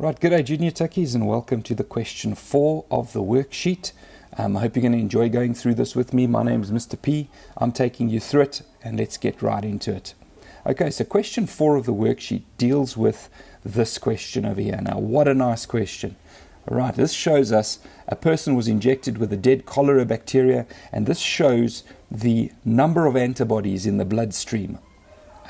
Right, good day junior techies, and welcome to the question 4 of the worksheet. I hope you're going to enjoy going through this with me. My name is Mr. P. I'm taking you through it, and let's get right into it. Okay, so question 4 of the worksheet deals with this question over here. Now, what a nice question. All right, this shows us a person was injected with a dead cholera bacteria, and this shows the number of antibodies in the bloodstream,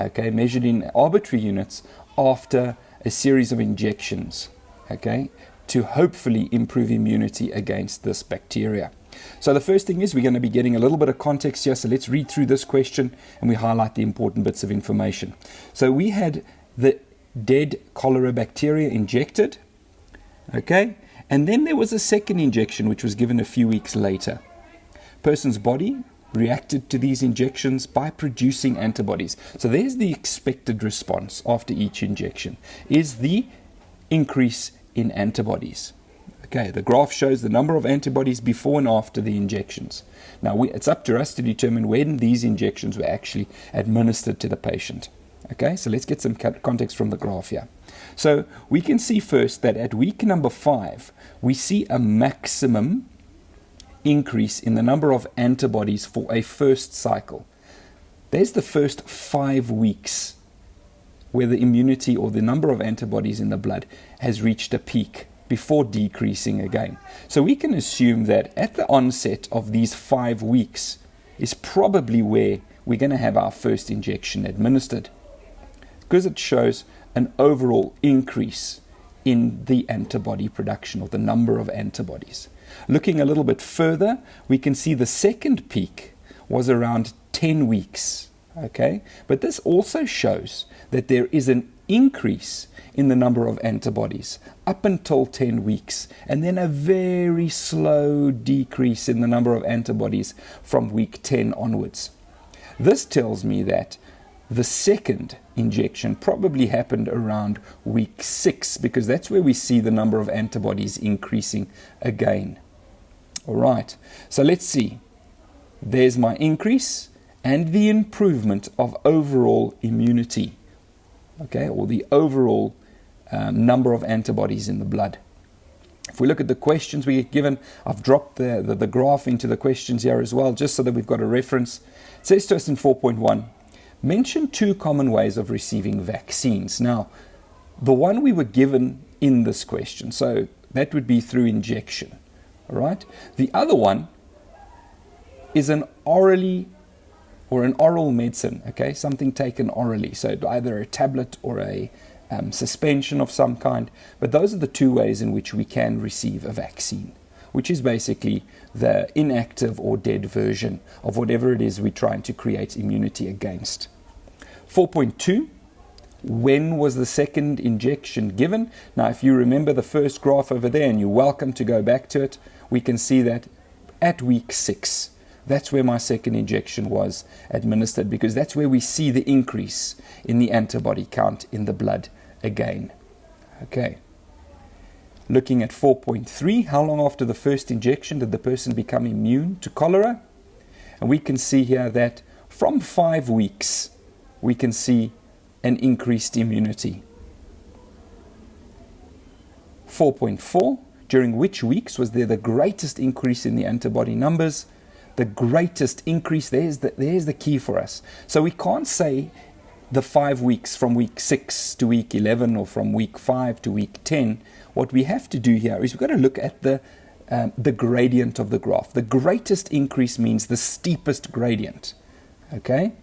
okay, measured in arbitrary units after a series of injections, okay, to hopefully improve immunity against this bacteria. So the first thing is we're going to be getting a little bit of context here. So let's read through this question and we highlight the important bits of information. So we had the dead cholera bacteria injected, okay, and then there was a second injection which was given a few weeks later. Person's body reacted to these injections by producing antibodies. So there's the expected response after each injection, is the increase in antibodies. Okay, the graph shows the number of antibodies before and after the injections. Now, it's up to us to determine when these injections were actually administered to the patient. Okay, so let's get some context from the graph here. So we can see first that at week number 5, we see a maximum increase in the number of antibodies for a first cycle. There's the first 5 weeks where the immunity or the number of antibodies in the blood has reached a peak before decreasing again. So we can assume that at the onset of these 5 weeks is probably where we're going to have our first injection administered, because it shows an overall increase in the antibody production, or the number of antibodies. Looking a little bit further, we can see the second peak was around 10 weeks, okay? But this also shows that there is an increase in the number of antibodies up until 10 weeks, and then a very slow decrease in the number of antibodies from week 10 onwards. This tells me that the second injection probably happened around week 6, because that's where we see the number of antibodies increasing again. All right, so let's see. There's my increase and the improvement of overall immunity, okay, or the overall number of antibodies in the blood. If we look at the questions we get given, I've dropped the graph into the questions here as well, just so that we've got a reference. It says to us in 4.1, mention 2 common ways of receiving vaccines. Now, the one we were given in this question, so that would be through injection, all right? The other one is an orally or an oral medicine, okay? Something taken orally, so either a tablet or a suspension of some kind. But those are the 2 ways in which we can receive a vaccine, which is basically the inactive or dead version of whatever it is we're trying to create immunity against. 4.2, when was the second injection given? Now, if you remember the first graph over there, and you're welcome to go back to it, we can see that at week 6, that's where my second injection was administered, because that's where we see the increase in the antibody count in the blood again. Okay. Looking at 4.3, how long after the first injection did the person become immune to cholera? And we can see here that from 5 weeks, we can see an increased immunity. 4.4, during which weeks was there the greatest increase in the antibody numbers? The greatest increase, there's the key for us. So we can't say the 5 weeks from week 6 to week 11, or from week 5 to week 10. What we have to do here is we've got to look at the gradient of the graph. The greatest increase means the steepest gradient, okay?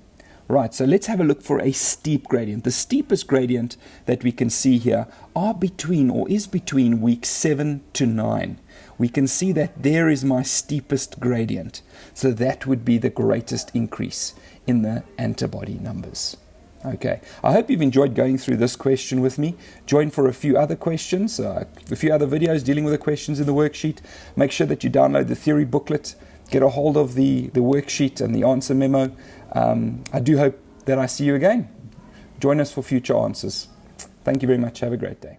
Right, so let's have a look for a steep gradient. The steepest gradient that we can see here is between week 7 to 9. We can see that there is my steepest gradient. So that would be the greatest increase in the antibody numbers. Okay, I hope you've enjoyed going through this question with me. Join for a few other questions, a few other videos dealing with the questions in the worksheet. Make sure that you download the theory booklet, get a hold of the worksheet and the answer memo. I do hope that I see you again. Join us for future answers. Thank you very much. Have a great day.